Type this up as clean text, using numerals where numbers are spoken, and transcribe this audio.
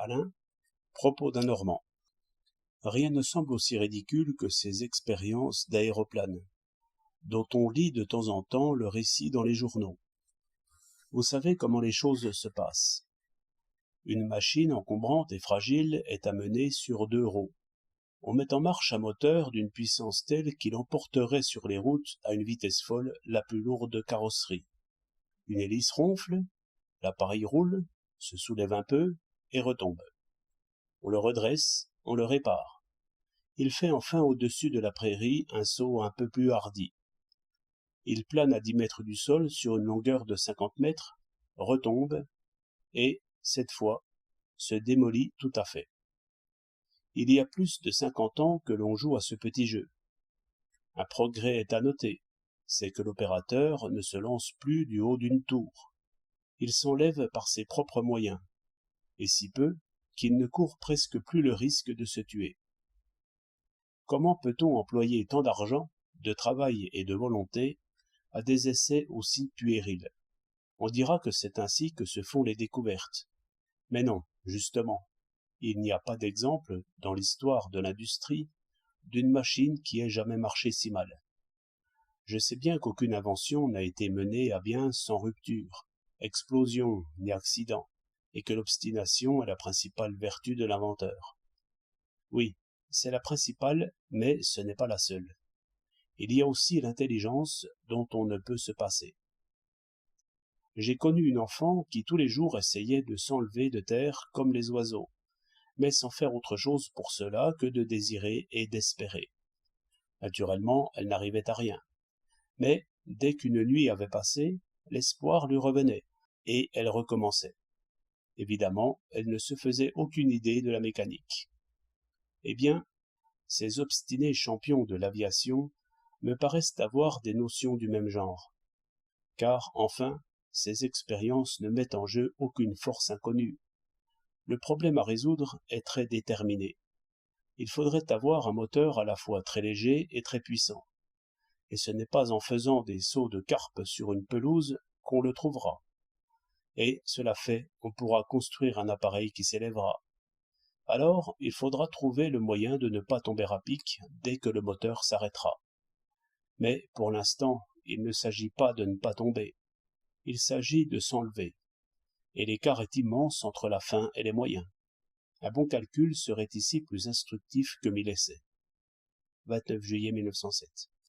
Alain, propos d'un Normand. Rien ne semble aussi ridicule que ces expériences d'aéroplane, dont on lit de temps en temps le récit dans les journaux. Vous savez comment les choses se passent. Une machine encombrante et fragile est amenée sur 2 roues. On met en marche un moteur d'une puissance telle qu'il emporterait sur les routes à une vitesse folle la plus lourde carrosserie. Une hélice ronfle, l'appareil roule, se soulève un peu et retombe. On le redresse, on le répare. Il fait enfin au-dessus de la prairie un saut un peu plus hardi. Il plane à 10 mètres du sol sur une longueur de 50 mètres, retombe et, cette fois, se démolit tout à fait. Il y a plus de 50 ans que l'on joue à ce petit jeu. Un progrès est à noter, c'est que l'opérateur ne se lance plus du haut d'une tour. Il s'enlève par ses propres moyens, et si peu qu'il ne court presque plus le risque de se tuer. Comment peut-on employer tant d'argent, de travail et de volonté à des essais aussi puérils? On dira que c'est ainsi que se font les découvertes. Mais non, justement, il n'y a pas d'exemple, dans l'histoire de l'industrie, d'une machine qui ait jamais marché si mal. Je sais bien qu'aucune invention n'a été menée à bien sans rupture, explosion ni accident, et que l'obstination est la principale vertu de l'inventeur. Oui, c'est la principale, mais ce n'est pas la seule. Il y a aussi l'intelligence dont on ne peut se passer. J'ai connu une enfant qui tous les jours essayait de s'enlever de terre comme les oiseaux, mais sans faire autre chose pour cela que de désirer et d'espérer. Naturellement, elle n'arrivait à rien. Mais, dès qu'une nuit avait passé, l'espoir lui revenait, et elle recommençait. Évidemment, elle ne se faisait aucune idée de la mécanique. Eh bien, ces obstinés champions de l'aviation me paraissent avoir des notions du même genre. Car, enfin, ces expériences ne mettent en jeu aucune force inconnue. Le problème à résoudre est très déterminé. Il faudrait avoir un moteur à la fois très léger et très puissant. Et ce n'est pas en faisant des sauts de carpe sur une pelouse qu'on le trouvera. Et, cela fait, on pourra construire un appareil qui s'élèvera. Alors, il faudra trouver le moyen de ne pas tomber à pic dès que le moteur s'arrêtera. Mais, pour l'instant, il ne s'agit pas de ne pas tomber. Il s'agit de s'enlever. Et l'écart est immense entre la fin et les moyens. Un bon calcul serait ici plus instructif que 1000 essais. 29 juillet 1907.